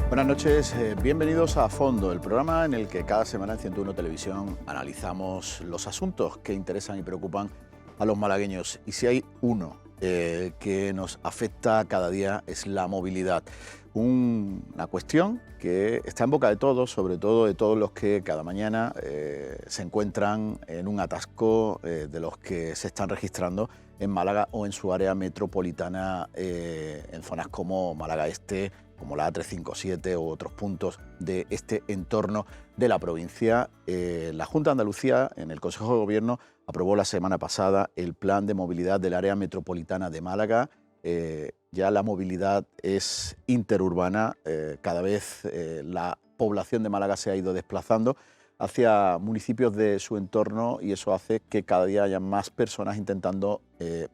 Buenas noches, bienvenidos a Fondo, el programa en el que cada semana en 101 Televisión analizamos los asuntos que interesan y preocupan a los malagueños. Y si hay uno que nos afecta cada día es la movilidad. Una cuestión que está en boca de todos, sobre todo de todos los que cada mañana se encuentran en un atasco de los que se están registrando en Málaga o en su área metropolitana, en zonas como Málaga Este, como la A357 u otros puntos de este entorno de la provincia. La Junta de Andalucía, en el Consejo de Gobierno, aprobó la semana pasada el Plan de Movilidad del área metropolitana de Málaga. Ya la movilidad es interurbana, cada vez la población de Málaga se ha ido desplazando hacia municipios de su entorno y eso hace que cada día haya más personas intentando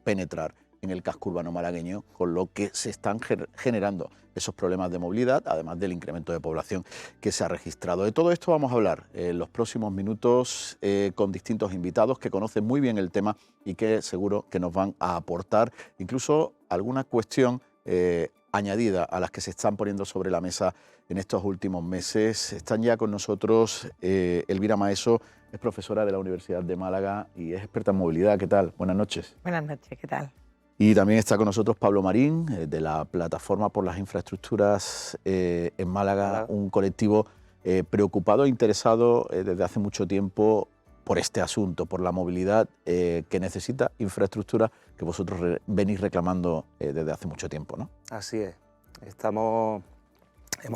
penetrar en el casco urbano malagueño, con lo que se están generando esos problemas de movilidad, además del incremento de población que se ha registrado. De todo esto vamos a hablar en los próximos minutos con distintos invitados que conocen muy bien el tema y que seguro que nos van a aportar incluso alguna cuestión añadida a las que se están poniendo sobre la mesa en estos últimos meses. Están ya con nosotros Elvira Maeso, es profesora de la Universidad de Málaga y es experta en movilidad. ¿Qué tal? Buenas noches. Buenas noches, ¿qué tal? Y también está con nosotros Pablo Marín, de la Plataforma por las Infraestructuras en Málaga, un colectivo preocupado e interesado desde hace mucho tiempo por este asunto, por la movilidad que necesita infraestructura que vosotros venís reclamando desde hace mucho tiempo, ¿no? Así es. Hemos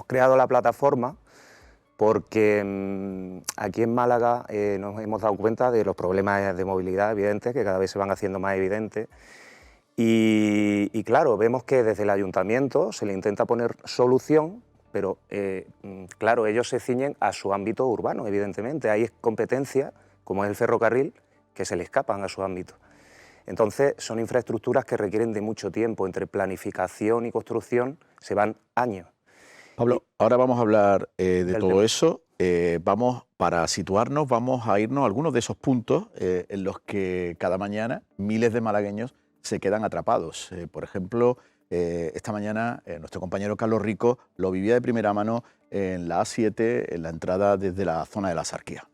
creado la plataforma porque aquí en Málaga nos hemos dado cuenta de los problemas de movilidad evidentes que cada vez se van haciendo más evidentes. Y claro, vemos que desde el ayuntamiento se le intenta poner solución, pero claro, ellos se ciñen a su ámbito urbano, evidentemente. Hay competencias, como es el ferrocarril, que se le escapan a su ámbito. Entonces, son infraestructuras que requieren de mucho tiempo. Entre planificación y construcción se van años. Pablo, ahora vamos a hablar de todo eso. Para situarnos, vamos a irnos a algunos de esos puntos en los que cada mañana miles de malagueños se quedan atrapados. Por ejemplo, esta mañana nuestro compañero Carlos Rico lo vivía de primera mano en la A7, en la entrada desde la zona de la Sarquía.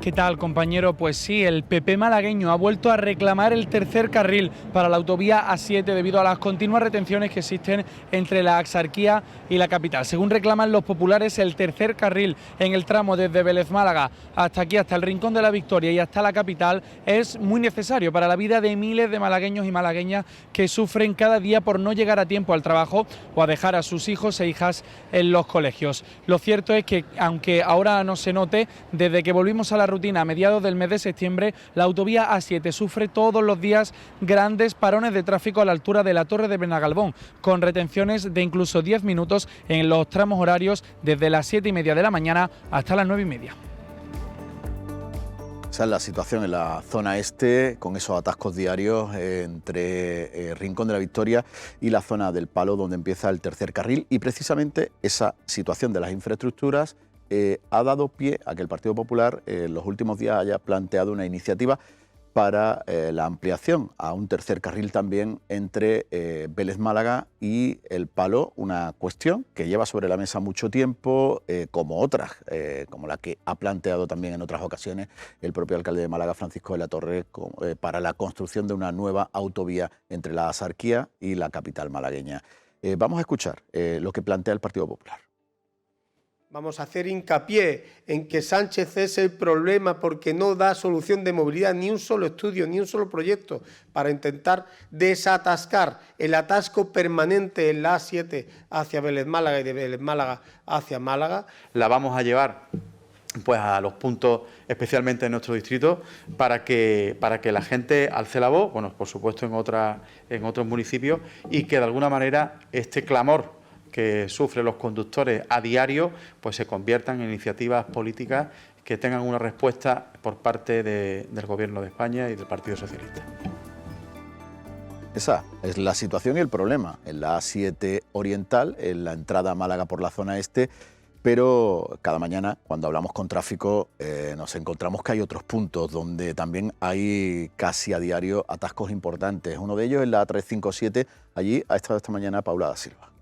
¿Qué tal, compañero? Pues sí, el PP malagueño ha vuelto a reclamar el tercer carril para la autovía A7 debido a las continuas retenciones que existen entre la Axarquía y la capital. Según reclaman los populares, el tercer carril en el tramo desde Vélez Málaga hasta aquí, hasta el Rincón de la Victoria y hasta la capital, es muy necesario para la vida de miles de malagueños y malagueñas que sufren cada día por no llegar a tiempo al trabajo o a dejar a sus hijos e hijas en los colegios. Lo cierto es que, aunque ahora no se note, desde que volvimos a la rutina a mediados del mes de septiembre, la autovía A7 sufre todos los días grandes parones de tráfico a la altura de la Torre de Benagalbón, con retenciones de incluso 10 minutos en los tramos horarios desde las 7:30 de la mañana hasta las 9:30. Esa es la situación en la zona este, con esos atascos diarios entre Rincón de la Victoria y la zona del Palo, donde empieza el tercer carril. Y precisamente esa situación de las infraestructuras ha dado pie a que el Partido Popular en los últimos días haya planteado una iniciativa para la ampliación a un tercer carril también entre Vélez Málaga y el Palo, una cuestión que lleva sobre la mesa mucho tiempo, como otras, como la que ha planteado también en otras ocasiones el propio alcalde de Málaga, Francisco de la Torre, para la construcción de una nueva autovía entre la Axarquía y la capital malagueña. Vamos a escuchar lo que plantea el Partido Popular. Vamos a hacer hincapié en que Sánchez es el problema porque no da solución de movilidad, ni un solo estudio, ni un solo proyecto para intentar desatascar el atasco permanente en la A7 hacia Vélez Málaga y de Vélez Málaga hacia Málaga. La vamos a llevar pues a los puntos, especialmente en nuestro distrito, para que la gente alce la voz, bueno, por supuesto en otros municipios, y que de alguna manera este clamor que sufren los conductores a diario, pues se conviertan en iniciativas políticas que tengan una respuesta por parte del Gobierno de España y del Partido Socialista. Esa es la situación y el problema en la A7 oriental, en la entrada a Málaga por la zona este, pero cada mañana cuando hablamos con tráfico nos encontramos que hay otros puntos donde también hay casi a diario atascos importantes. Uno de ellos es la A357, allí ha estado esta mañana Paula da Silva.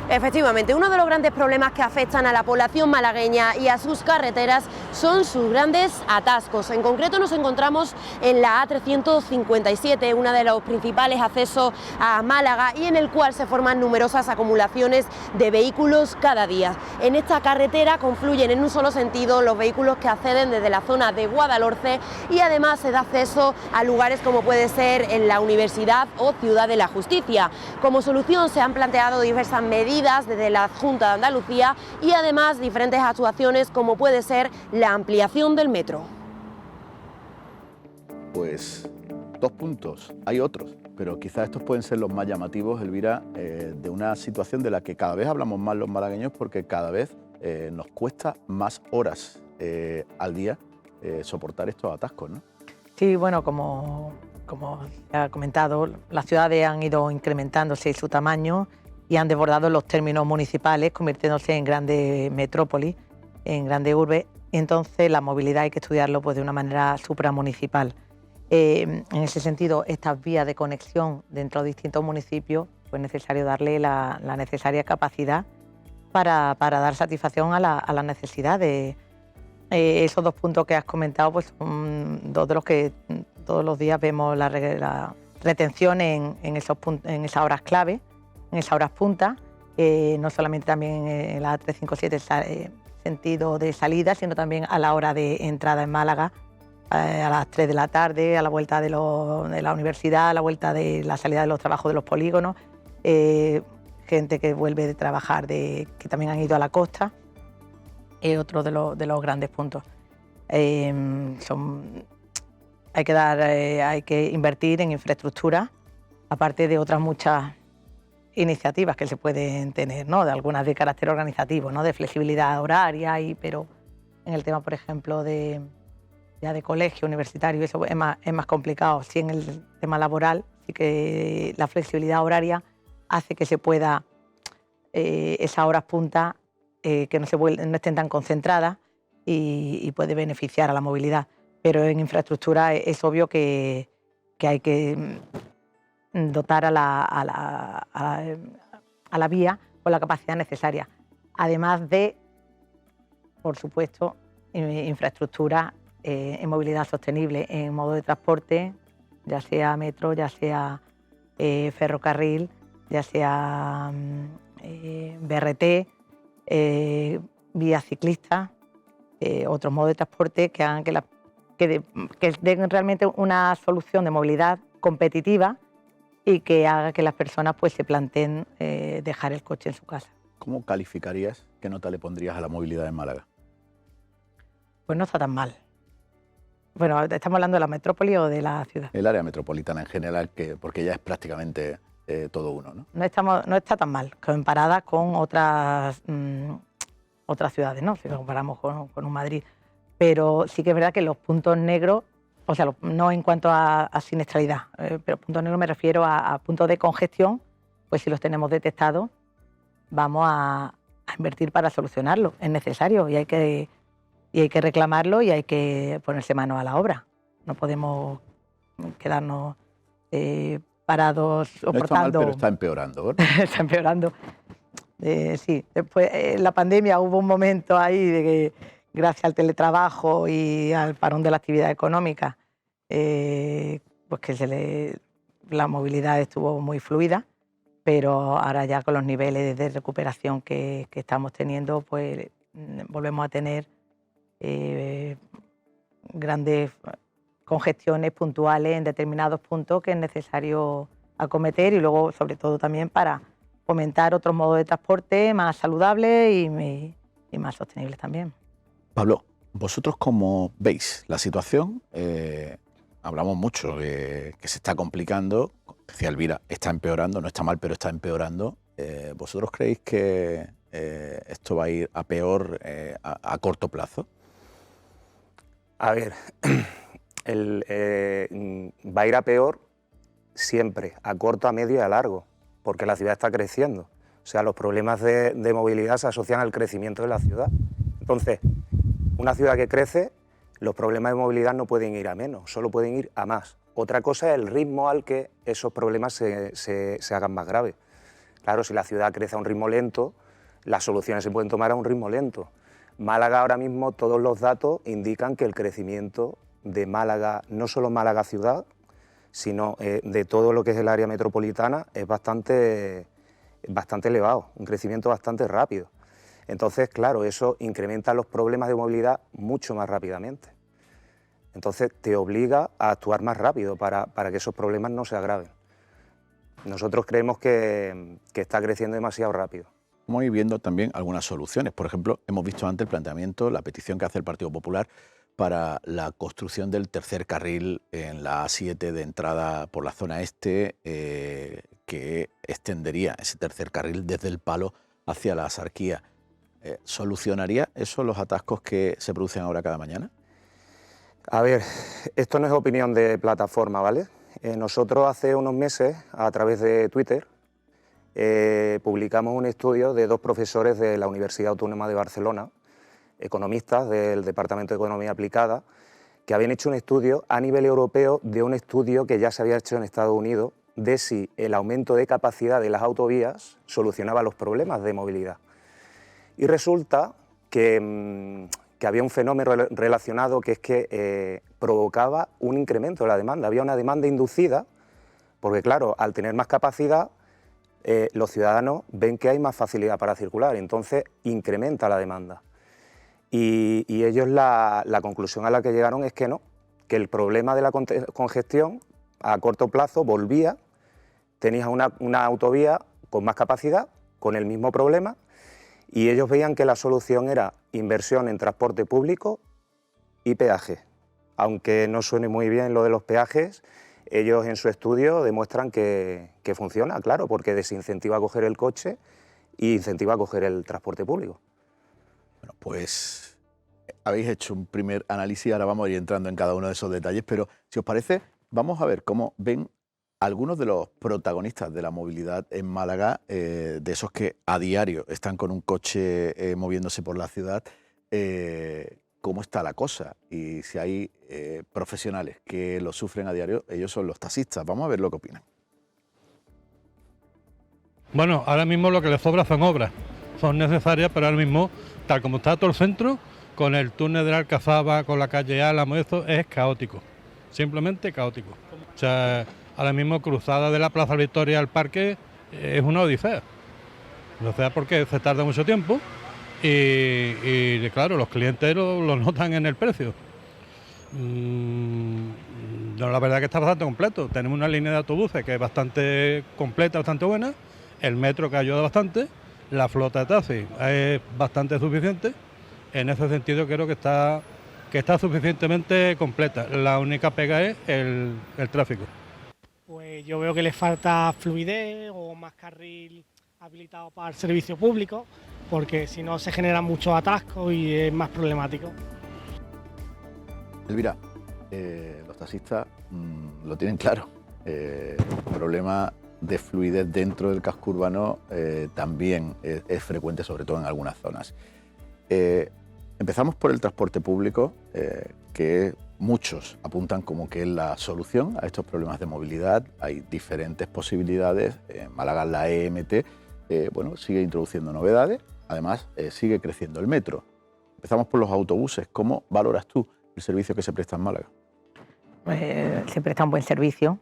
Efectivamente, uno de los grandes problemas que afectan a la población malagueña y a sus carreteras son sus grandes atascos. En concreto nos encontramos en la A357, uno de los principales accesos a Málaga y en el cual se forman numerosas acumulaciones de vehículos cada día. En esta carretera confluyen en un solo sentido los vehículos que acceden desde la zona de Guadalhorce y además se da acceso a lugares como puede ser en la Universidad o Ciudad de la Justicia. Como solución se han planteado diversas medidas desde la Junta de Andalucía y además diferentes actuaciones como puede ser la ampliación del metro. Pues 2 puntos, hay otros, pero quizás estos pueden ser los más llamativos, Elvira, de una situación de la que cada vez hablamos más los malagueños porque cada vez nos cuesta más horas al día soportar estos atascos, ¿no? Sí, bueno, como se ha comentado, las ciudades han ido incrementándose su tamaño y han desbordado los términos municipales, convirtiéndose en grandes metrópolis, en grandes urbes. Entonces, la movilidad hay que estudiarlo pues, de una manera supramunicipal. En ese sentido, estas vías de conexión dentro de distintos municipios, pues es necesario darle la necesaria capacidad para dar satisfacción a las necesidades. Esos 2 puntos que has comentado pues, son 2 de los que todos los días vemos la retención en esas horas clave, en esas horas punta, no solamente también en la 357 sentido de salida, sino también a la hora de entrada en Málaga, a las 3 de la tarde, a la vuelta de la universidad, a la vuelta de la salida de los trabajos de los polígonos, gente que vuelve de trabajar, que también han ido a la costa, otro de los grandes puntos. Hay que invertir en infraestructura, aparte de otras muchas iniciativas que se pueden tener, ¿no? De algunas de carácter organizativo, ¿no? De flexibilidad horaria, pero en el tema, por ejemplo, de colegio universitario, eso es más complicado. Sí, en el tema laboral, sí que la flexibilidad horaria hace que se pueda, esas horas punta, que no estén tan concentradas y puede beneficiar a la movilidad. Pero en infraestructura es obvio que hay que dotar a la vía con la capacidad necesaria. Además de, por supuesto, infraestructura en movilidad sostenible, en modo de transporte, ya sea metro, ya sea ferrocarril, ya sea BRT, vías ciclistas, otros modos de transporte que hagan que den realmente una solución de movilidad competitiva y que haga que las personas pues, se planteen dejar el coche en su casa. ¿Cómo calificarías, qué nota le pondrías a la movilidad en Málaga? Pues no está tan mal. Bueno, ¿estamos hablando de la metrópoli o de la ciudad? El área metropolitana en general, porque ya es prácticamente todo uno, ¿no? No está tan mal, comparada con otras ciudades, ¿no? Si lo comparamos con un Madrid. Pero sí que es verdad que los puntos negros, o sea, no en cuanto a siniestralidad, pero puntos negros me refiero a puntos de congestión, pues si los tenemos detectados, vamos a invertir para solucionarlo. Es necesario y hay que reclamarlo y hay que ponerse mano a la obra. No podemos quedarnos parados soportando. No está mal, pero está empeorando, ¿verdad? Está empeorando. Sí, después la pandemia hubo un momento ahí de que gracias al teletrabajo y al parón de la actividad económica, pues que la movilidad estuvo muy fluida, pero ahora ya con los niveles de recuperación que estamos teniendo, pues volvemos a tener grandes congestiones puntuales en determinados puntos que es necesario acometer y luego, sobre todo, también para fomentar otros modos de transporte más saludables y más sostenibles también. Pablo, ¿vosotros cómo veis la situación? Hablamos mucho que se está complicando, decía Elvira, está empeorando, no está mal, pero está empeorando. ¿Vosotros creéis que esto va a ir a peor a corto plazo? A ver, va a ir a peor siempre, a corto, a medio y a largo, porque la ciudad está creciendo. O sea, los problemas de movilidad se asocian al crecimiento de la ciudad. Entonces, una ciudad que crece, los problemas de movilidad no pueden ir a menos, solo pueden ir a más. Otra cosa es el ritmo al que esos problemas se hagan más graves. Claro, si la ciudad crece a un ritmo lento, las soluciones se pueden tomar a un ritmo lento. Málaga ahora mismo, todos los datos indican que el crecimiento de Málaga, no solo Málaga ciudad, sino de todo lo que es el área metropolitana, es bastante elevado, un crecimiento bastante rápido. Entonces, claro, eso incrementa los problemas de movilidad mucho más rápidamente. Entonces, te obliga a actuar más rápido para que esos problemas no se agraven. Nosotros creemos que está creciendo demasiado rápido. Vamos a ir viendo también algunas soluciones. Por ejemplo, hemos visto antes el planteamiento, la petición que hace el Partido Popular para la construcción del tercer carril en la A7 de entrada por la zona este, que extendería ese tercer carril desde el Palo hacia la Axarquía. ¿Solucionaría eso los atascos que se producen ahora cada mañana? A ver, esto no es opinión de plataforma, ¿vale? Nosotros hace unos meses, a través de Twitter, publicamos un estudio de 2 profesores de la Universidad Autónoma de Barcelona, economistas del Departamento de Economía Aplicada, que habían hecho un estudio a nivel europeo de un estudio que ya se había hecho en Estados Unidos de si el aumento de capacidad de las autovías solucionaba los problemas de movilidad. Y resulta que había un fenómeno relacionado que es que provocaba un incremento de la demanda. Había una demanda inducida, porque claro, al tener más capacidad, los ciudadanos ven que hay más facilidad para circular, entonces incrementa la demanda. Y ellos la conclusión a la que llegaron es que no, que el problema de la congestión a corto plazo volvía, tenías una autovía con más capacidad, con el mismo problema, y ellos veían que la solución era inversión en transporte público y peaje. Aunque no suene muy bien lo de los peajes, ellos en su estudio demuestran que funciona, claro, porque desincentiva a coger el coche e incentiva a coger el transporte público. Bueno, pues habéis hecho un primer análisis, ahora vamos a ir entrando en cada uno de esos detalles, pero si os parece, vamos a ver cómo ven algunos de los protagonistas de la movilidad en Málaga, de esos que a diario están con un coche moviéndose por la ciudad, cómo está la cosa y si hay profesionales que lo sufren a diario, ellos son los taxistas. Vamos a ver lo que opinan. Bueno, ahora mismo lo que les sobra son obras, son necesarias, pero ahora mismo, tal como está todo el centro, con el túnel de la Alcazaba, con la calle Álamo, eso es caótico, simplemente caótico. O sea, ahora mismo cruzada de la Plaza Victoria al parque es una odisea. No sé por qué se tarda mucho tiempo y claro, los clientes lo notan en el precio. No, la verdad que está bastante completo. Tenemos una línea de autobuses que es bastante completa, bastante buena, el metro que ayuda bastante, la flota de taxis es bastante suficiente. En ese sentido creo que está suficientemente completa. La única pega es el tráfico. Pues yo veo que le falta fluidez o más carril habilitado para el servicio público, porque si no se generan muchos atascos y es más problemático. Elvira, los taxistas lo tienen claro. El problema de fluidez dentro del casco urbano también es frecuente, sobre todo en algunas zonas. Empezamos por el transporte público, que muchos apuntan como que es la solución a estos problemas de movilidad. Hay diferentes posibilidades. En Málaga la EMT bueno, sigue introduciendo novedades. Además, sigue creciendo el metro. Empezamos por los autobuses. ¿Cómo valoras tú el servicio que se presta en Málaga? Se presta un buen servicio,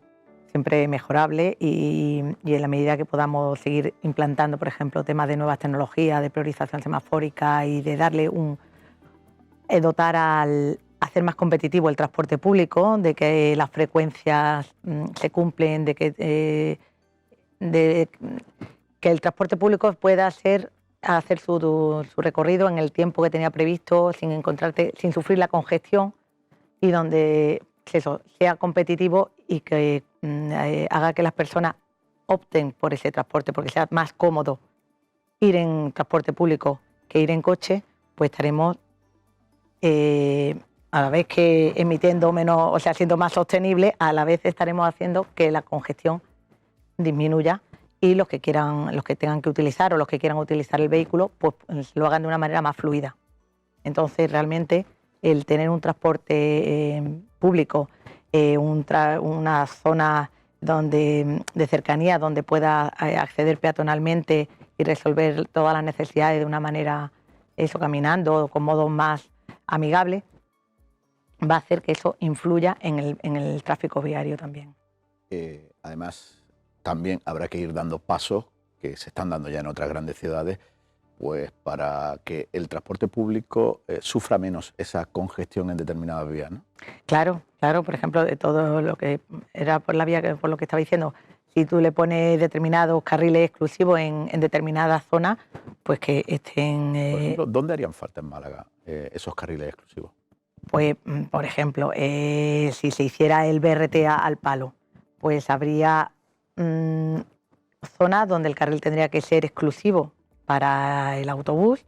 siempre mejorable y en la medida que podamos seguir implantando, por ejemplo, temas de nuevas tecnologías, de priorización semafórica y de darle dotar al hacer más competitivo el transporte público, de que las frecuencias se cumplen, de que el transporte público pueda hacer su recorrido en el tiempo que tenía previsto, sin sufrir la congestión y donde sea competitivo y que haga que las personas opten por ese transporte, porque sea más cómodo ir en transporte público que ir en coche, pues estaremos a la vez que emitiendo menos, o sea, siendo más sostenible, a la vez estaremos haciendo que la congestión disminuya y los que tengan que utilizar o los que quieran utilizar el vehículo, pues lo hagan de una manera más fluida. Entonces, realmente, el tener un transporte público, una zona de cercanía, donde pueda acceder peatonalmente y resolver todas las necesidades de una manera, eso, caminando, con modos más amigables, va a hacer que eso influya en el tráfico viario también. Además, también habrá que ir dando pasos que se están dando ya en otras grandes ciudades, pues para que el transporte público sufra menos esa congestión en determinadas vías, ¿no? Claro, claro, por ejemplo, de todo lo que era por la vía, por lo que estaba diciendo, si tú le pones determinados carriles exclusivos en determinadas zonas, pues que estén... Por ejemplo, ¿dónde harían falta en Málaga esos carriles exclusivos? Pues, por ejemplo, si se hiciera el BRT al Palo, pues habría zonas donde el carril tendría que ser exclusivo para el autobús,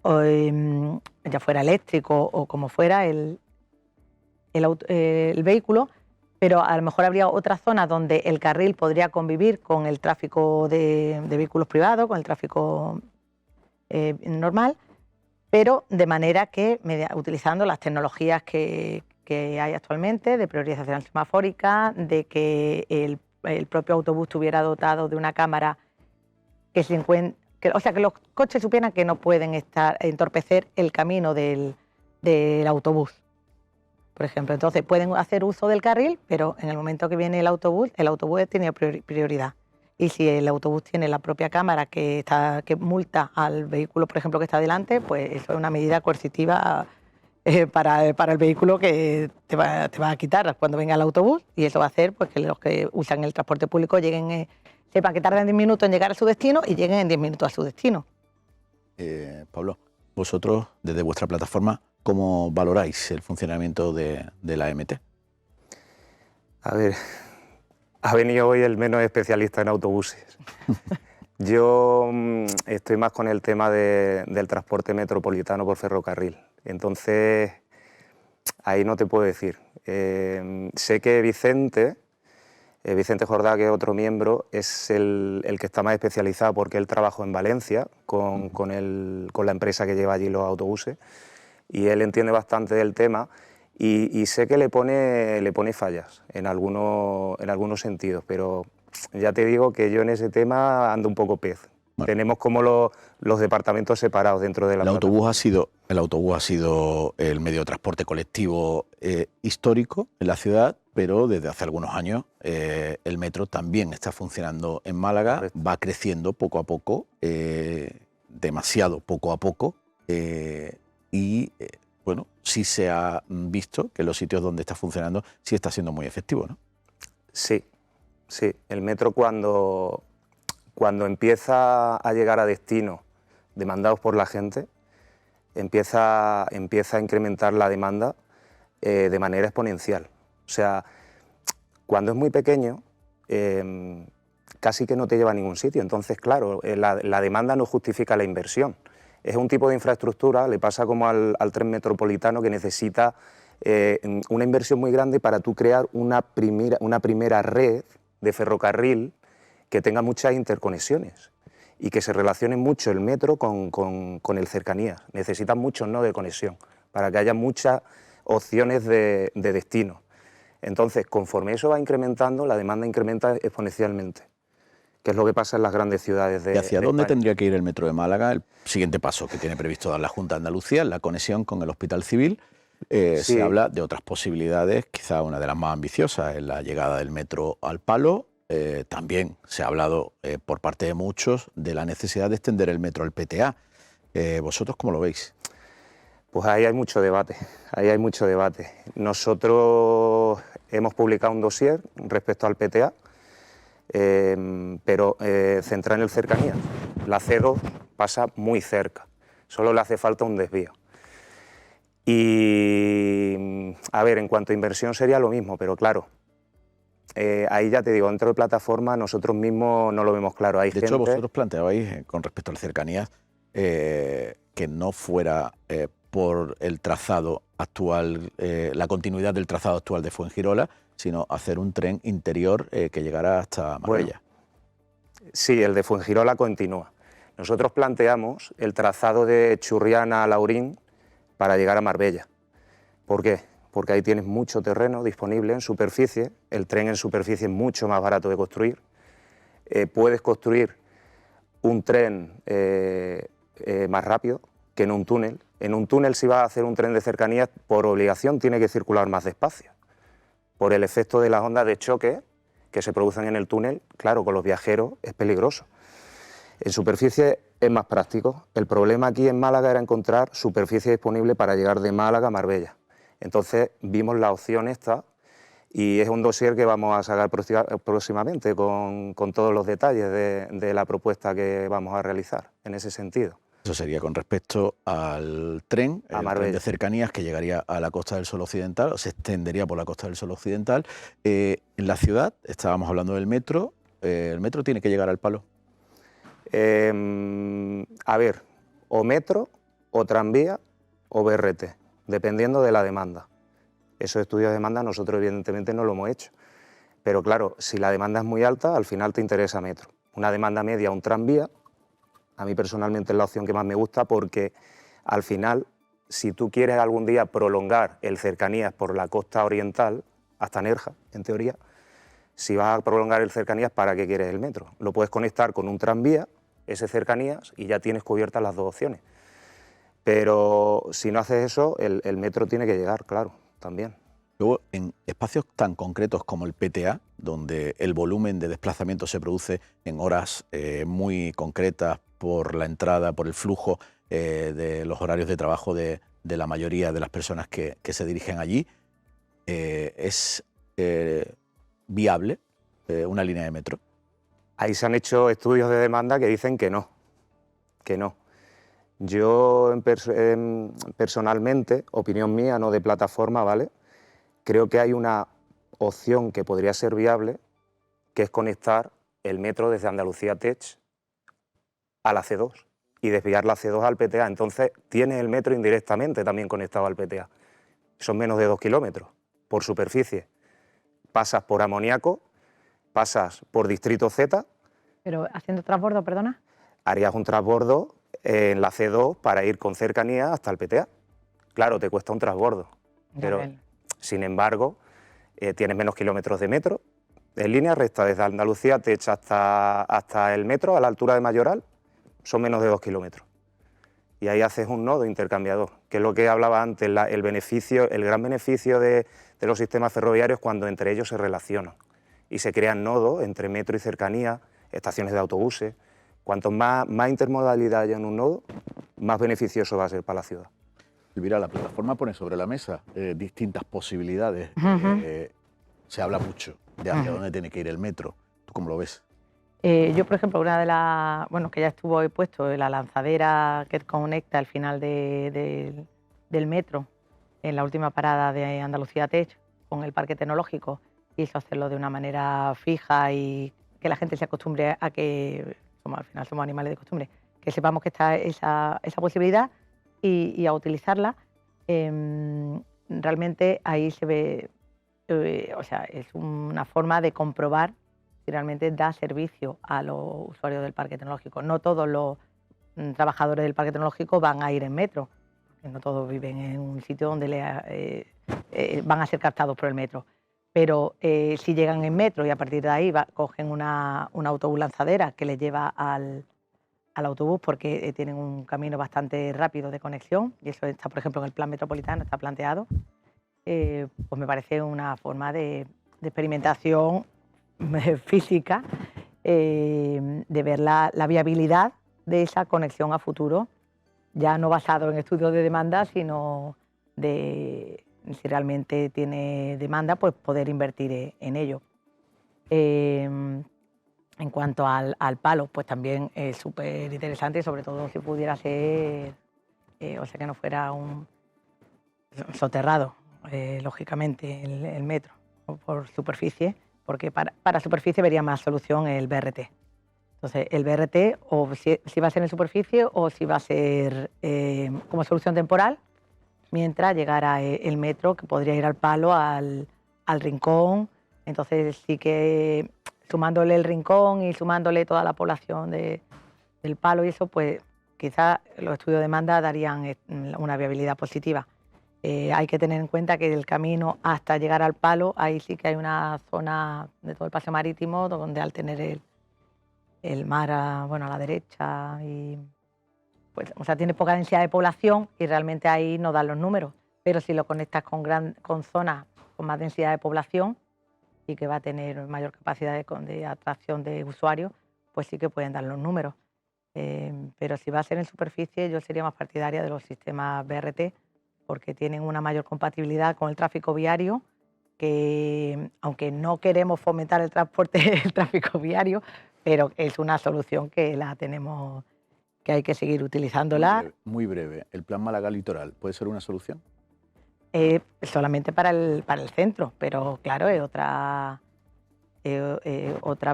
o, ya fuera eléctrico o como fuera el vehículo, pero a lo mejor habría otras zonas donde el carril podría convivir con el tráfico de vehículos privados, con el tráfico normal, pero de manera que, utilizando las tecnologías que hay actualmente, de priorización semafórica, de que el propio autobús estuviera dotado de una cámara que se encuentre, o sea, que los coches supieran que no pueden entorpecer el camino del autobús, por ejemplo. Entonces pueden hacer uso del carril, pero en el momento que viene el autobús tiene prioridad. Y si el autobús tiene la propia cámara que multa al vehículo, por ejemplo, que está delante, pues eso es una medida coercitiva para el vehículo que te va a quitar cuando venga el autobús, y eso va a hacer pues que los que usan el transporte público lleguen, sepan que tardan 10 minutos en llegar a su destino y lleguen en 10 minutos a su destino. Pablo, vosotros desde vuestra plataforma, ¿cómo valoráis el funcionamiento de la MT? A ver, ha venido hoy el menos especialista en autobuses. Yo estoy más con el tema del transporte metropolitano por ferrocarril. Entonces, ahí no te puedo decir. Sé que Vicente Jordá, que es otro miembro, es el que está más especializado porque él trabajó en Valencia con la empresa que lleva allí los autobuses, y él entiende bastante del tema, y sé que le pone fallas en algunos sentidos, pero ya te digo que yo en ese tema ando un poco pez. Bueno. Tenemos como los departamentos separados dentro de la plataforma. El autobús ha sido el medio de transporte colectivo histórico en la ciudad, pero desde hace algunos años el metro también está funcionando en Málaga. Correcto. Va creciendo poco a poco, demasiado poco a poco, bueno, sí se ha visto que en los sitios donde está funcionando sí está siendo muy efectivo, ¿no? Sí, sí. El metro cuando empieza a llegar a destinos demandados por la gente, empieza a incrementar la demanda de manera exponencial. O sea, cuando es muy pequeño, casi que no te lleva a ningún sitio. Entonces, claro, la demanda no justifica la inversión. Es un tipo de infraestructura, le pasa como al tren metropolitano, que necesita una inversión muy grande para tú crear una primera red de ferrocarril que tenga muchas interconexiones y que se relacione mucho el metro con el cercanías. Necesitan muchos nodos de conexión para que haya muchas opciones de destino. Entonces, conforme eso va incrementando, la demanda incrementa exponencialmente, que es lo que pasa en las grandes ciudades de España. ¿Y hacia dónde tendría que ir el metro de Málaga? El siguiente paso que tiene previsto dar la Junta de Andalucía, la conexión con el Hospital Civil. Sí. Se habla de otras posibilidades, quizá una de las más ambiciosas es la llegada del metro al Palo. También se ha hablado por parte de muchos de la necesidad de extender el metro al PTA. ¿Vosotros cómo lo veis? Pues ahí hay mucho debate, Nosotros hemos publicado un dossier respecto al PTA, pero centrado en el cercanía. La C2 pasa muy cerca, solo le hace falta un desvío. Y, a ver, en cuanto a inversión sería lo mismo, pero claro, ahí ya te digo, dentro de plataforma nosotros mismos no lo vemos claro. De hecho, vosotros planteabais, con respecto al cercanías, que no fuera por el trazado actual, la continuidad del trazado actual de Fuengirola, sino hacer un tren interior que llegara hasta Marbella. Bueno, sí, el de Fuengirola continúa. Nosotros planteamos el trazado de Churriana a Laurín para llegar a Marbella. ¿Por qué? porque ahí tienes mucho terreno disponible en superficie. El tren en superficie es mucho más barato de construir. Puedes construir un tren más rápido que en un túnel. En un túnel, si vas a hacer un tren de cercanías, por obligación tiene que circular más despacio. Por el efecto de las ondas de choque que se producen en el túnel, claro, con los viajeros es peligroso. En superficie es más práctico. El problema aquí en Málaga era encontrar superficie disponible para llegar de Málaga a Marbella. Entonces vimos la opción esta y es un dossier que vamos a sacar próximamente con todos los detalles de la propuesta que vamos a realizar en ese sentido. Eso sería con respecto al tren, A el Marbella. tren de cercanías que llegaría a la Costa del Sol Occidental, o se extendería por la Costa del Sol Occidental. En la ciudad, estábamos hablando del metro, ¿el metro tiene que llegar al Palo? A ver, o metro, o tranvía, o BRT, dependiendo de la demanda. Esos estudios de demanda nosotros evidentemente no lo hemos hecho. Pero claro, si la demanda es muy alta, al final te interesa metro. Una demanda media, un tranvía, a mí personalmente es la opción que más me gusta porque al final, si tú quieres algún día prolongar el cercanías por la costa oriental, hasta Nerja, en teoría, si vas a prolongar el cercanías, ¿para qué quieres el metro? Lo puedes conectar con un tranvía, ese cercanías, y ya tienes cubiertas las dos opciones. Pero si no haces eso, el metro tiene que llegar, claro, también. Luego, en espacios tan concretos como el PTA, donde el volumen de desplazamiento se produce en horas muy concretas por la entrada, por el flujo de los horarios de trabajo de la mayoría de las personas que se dirigen allí, ¿es viable una línea de metro? Ahí se han hecho estudios de demanda que dicen que no, que no. Yo personalmente, opinión mía, no de plataforma, ¿vale? Creo que hay una opción que podría ser viable, que es conectar el metro desde Andalucía Tech a la C2 y desviar la C2 al PTA. Entonces tienes el metro indirectamente también conectado al PTA. Son menos de 2 kilómetros por superficie. Pasas por Amoníaco, pasas por Distrito Z. Pero haciendo transbordo, perdona. Harías un transbordo en la C2 para ir con cercanía hasta el PTA. Claro, te cuesta un transbordo, pero sin embargo tienes menos kilómetros de metro. En línea recta desde Andalucía Tech hasta el metro, a la altura de Mayoral, son menos de 2 kilómetros. Y ahí haces un nodo intercambiador, que es lo que hablaba antes, el gran beneficio de los sistemas ferroviarios cuando entre ellos se relacionan y se crean nodos entre metro y cercanía, estaciones de autobuses. Cuanto más intermodalidad haya en un nodo, más beneficioso va a ser para la ciudad. Elvira, la plataforma pone sobre la mesa distintas posibilidades. Se habla mucho de hacia dónde tiene que ir el metro. ¿Tú cómo lo ves? Yo, por ejemplo, una de las, que ya estuvo ahí puesto, la lanzadera que conecta al final del metro, en la última parada de Andalucía Tech, con el parque tecnológico, quiso hacerlo de una manera fija y que la gente se acostumbre a que, al final somos animales de costumbre, que sepamos que está esa posibilidad y a utilizarla. Realmente ahí se ve, es una forma de comprobar si realmente da servicio a los usuarios del parque tecnológico. No todos los trabajadores del parque tecnológico van a ir en metro, porque no todos viven en un sitio donde van a ser captados por el metro. Pero si llegan en metro y a partir de ahí cogen una autobús lanzadera que les lleva al autobús porque tienen un camino bastante rápido de conexión, y eso está, por ejemplo, en el plan metropolitano, está planteado, pues me parece una forma de experimentación física, de ver la viabilidad de esa conexión a futuro, ya no basado en estudios de demanda, sino de si realmente tiene demanda, pues poder invertir en ello. En cuanto al palo, pues también es súper interesante, sobre todo si pudiera ser, que no fuera un soterrado, lógicamente, el metro por superficie, porque para superficie vería más solución el BRT. Entonces, el BRT, o si va a ser en superficie o si va a ser como solución temporal, mientras llegara el metro, que podría ir al palo, al Rincón. Entonces sí que sumándole el Rincón y sumándole toda la población del palo y eso, pues quizás los estudios de demanda darían una viabilidad positiva. Hay que tener en cuenta que el camino hasta llegar al Palo, ahí sí que hay una zona de todo el paseo marítimo donde al tener el mar a la derecha, y, pues, o sea, tiene poca densidad de población y realmente ahí no dan los números. Pero si lo conectas con zonas con más densidad de población y que va a tener mayor capacidad de atracción de usuarios, pues sí que pueden dar los números. Pero si va a ser en superficie, yo sería más partidaria de los sistemas BRT, porque tienen una mayor compatibilidad con el tráfico viario, que aunque no queremos fomentar el tráfico viario, pero es una solución que la tenemos, que hay que seguir utilizándola. Muy breve. ¿El plan Málaga Litoral puede ser una solución? Solamente para el centro, pero claro, es otra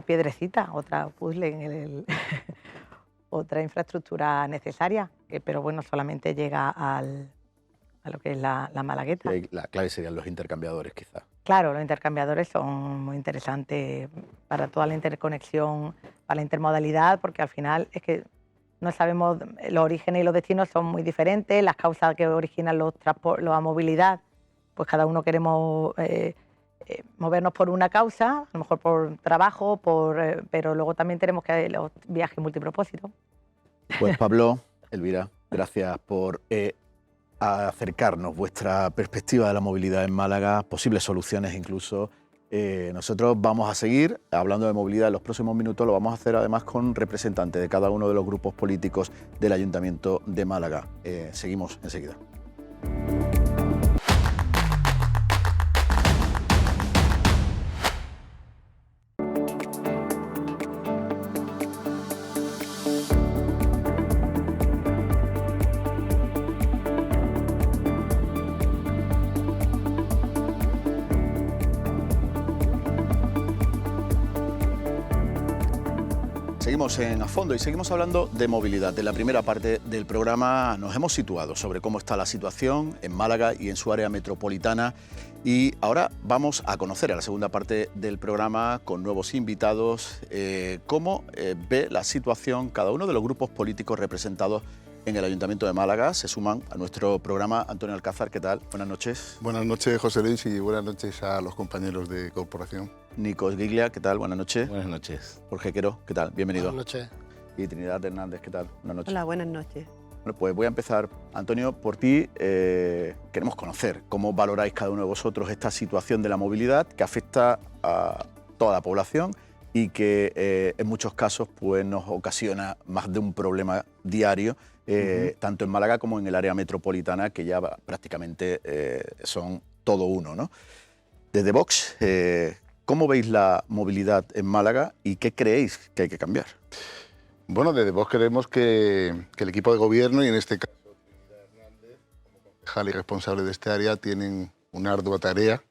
piedrecita, otra puzzle en otra infraestructura necesaria, pero bueno, solamente llega a lo que es la Malagueta. Y la clave serían los intercambiadores, quizás. Claro, los intercambiadores son muy interesantes para toda la interconexión, para la intermodalidad, porque al final es que no sabemos, los orígenes y los destinos son muy diferentes, las causas que originan la movilidad, pues cada uno queremos movernos por una causa, a lo mejor por trabajo, pero luego también tenemos que los viajes multipropósitos. Pues Pablo, Elvira, gracias por acercarnos vuestra perspectiva de la movilidad en Málaga, posibles soluciones incluso. Nosotros vamos a seguir hablando de movilidad en los próximos minutos, lo vamos a hacer además con representantes de cada uno de los grupos políticos del Ayuntamiento de Málaga. Seguimos enseguida. Seguimos en A Fondo y seguimos hablando de movilidad. En la primera parte del programa nos hemos situado sobre cómo está la situación en Málaga y en su área metropolitana, y ahora vamos a conocer en la segunda parte del programa con nuevos invitados cómo ve la situación cada uno de los grupos políticos representados en el Ayuntamiento de Málaga. Se suman a nuestro programa Antonio Alcázar. ¿Qué tal? Buenas noches. Buenas noches, José Luis, y buenas noches a los compañeros de corporación. Nico Giglia, ¿qué tal? Buenas noches. Buenas noches. Jorge Quero, ¿qué tal? Bienvenido. Buenas noches. Y Trinidad Hernández, ¿qué tal? Buenas noches. Hola, buenas noches. Bueno, pues voy a empezar, Antonio, por ti. Queremos conocer cómo valoráis cada uno de vosotros esta situación de la movilidad que afecta a toda la población y que en muchos casos pues, nos ocasiona más de un problema diario, tanto en Málaga como en el área metropolitana, que ya prácticamente son todo uno, ¿no? Desde Vox, ¿cómo veis la movilidad en Málaga y qué creéis que hay que cambiar? Bueno, desde Vox creemos que el equipo de gobierno, y en este caso Trinidad Hernández, como concejal y responsable de este área, tienen una ardua tarea.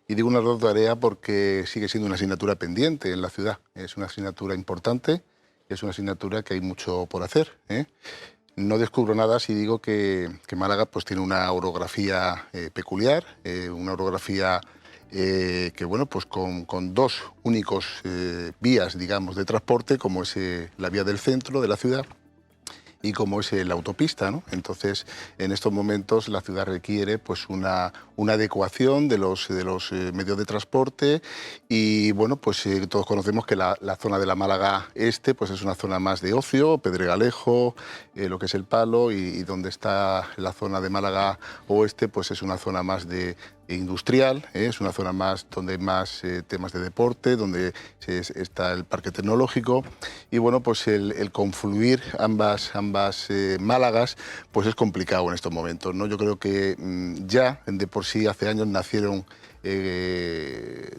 Y digo una ardua tarea porque sigue siendo una asignatura pendiente en la ciudad. Es una asignatura importante, es una asignatura que hay mucho por hacer, ¿eh? No descubro nada si digo que Málaga pues, tiene una orografía peculiar, una orografía que bueno, pues con dos únicos vías, digamos, de transporte, como es la vía del centro de la ciudad y como es la autopista, ¿no? Entonces, en estos momentos la ciudad requiere pues una adecuación de los medios de transporte y bueno, pues todos conocemos que la zona de la Málaga Este pues es una zona más de ocio, Pedregalejo, lo que es el Palo, y donde está la zona de Málaga Oeste pues es una zona más de industrial, es una zona más donde hay más temas de deporte, donde está el parque tecnológico, y bueno, pues el confluir ambas Málagas pues es complicado en estos momentos, ¿no? Yo creo que ya de por sí hace años nacieron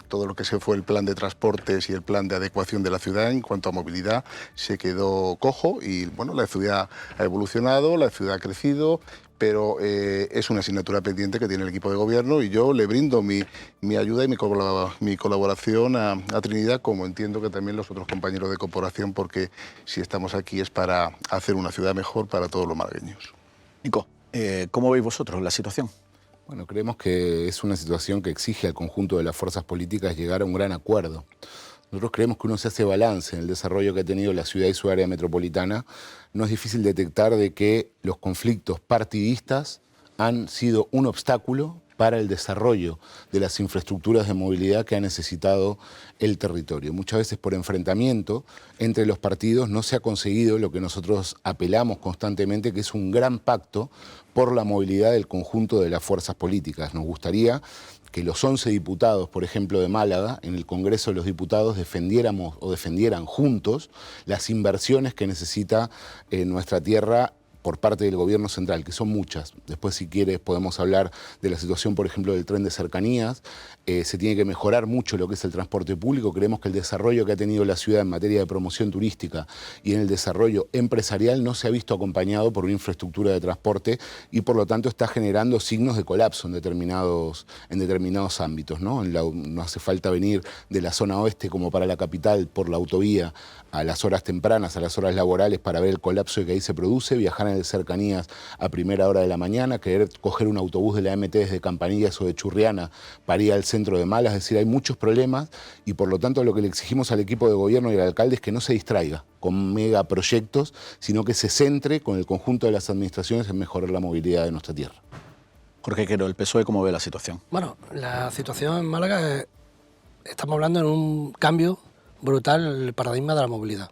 todo lo que se fue el plan de transportes y el plan de adecuación de la ciudad en cuanto a movilidad se quedó cojo, y bueno, la ciudad ha evolucionado, la ciudad ha crecido, pero es una asignatura pendiente que tiene el equipo de gobierno, y yo le brindo mi ayuda y mi colaboración a Trinidad, como entiendo que también los otros compañeros de corporación, porque si estamos aquí es para hacer una ciudad mejor para todos los malagueños. Nico, ¿cómo veis vosotros la situación? Bueno, creemos que es una situación que exige al conjunto de las fuerzas políticas llegar a un gran acuerdo. Nosotros creemos que uno se hace balance en el desarrollo que ha tenido la ciudad y su área metropolitana. No es difícil detectar de que los conflictos partidistas han sido un obstáculo para el desarrollo de las infraestructuras de movilidad que ha necesitado el territorio. Muchas veces por enfrentamiento entre los partidos no se ha conseguido lo que nosotros apelamos constantemente, que es un gran pacto por la movilidad del conjunto de las fuerzas políticas. Nos gustaría que los 11 diputados, por ejemplo, de Málaga, en el Congreso de los Diputados defendieran juntos las inversiones que necesita nuestra tierra por parte del gobierno central, que son muchas. Después, si quieres, podemos hablar de la situación, por ejemplo, del tren de cercanías. Se tiene que mejorar mucho lo que es el transporte público. Creemos que el desarrollo que ha tenido la ciudad en materia de promoción turística y en el desarrollo empresarial no se ha visto acompañado por una infraestructura de transporte y, por lo tanto, está generando signos de colapso en determinados ámbitos, ¿no? No hace falta venir de la zona oeste como para la capital por la autovía a las horas tempranas, a las horas laborales, para ver el colapso que ahí se produce, viajar en cercanías a primera hora de la mañana, querer coger un autobús de la MT desde Campanillas o de Churriana para ir al centro de Málaga. Es decir, hay muchos problemas y, por lo tanto, lo que le exigimos al equipo de gobierno y al alcalde es que no se distraiga con megaproyectos, sino que se centre con el conjunto de las administraciones en mejorar la movilidad de nuestra tierra. Jorge Quero, el PSOE, ¿cómo ve la situación? Bueno, la situación en Málaga, estamos hablando de un cambio brutal en el paradigma de la movilidad.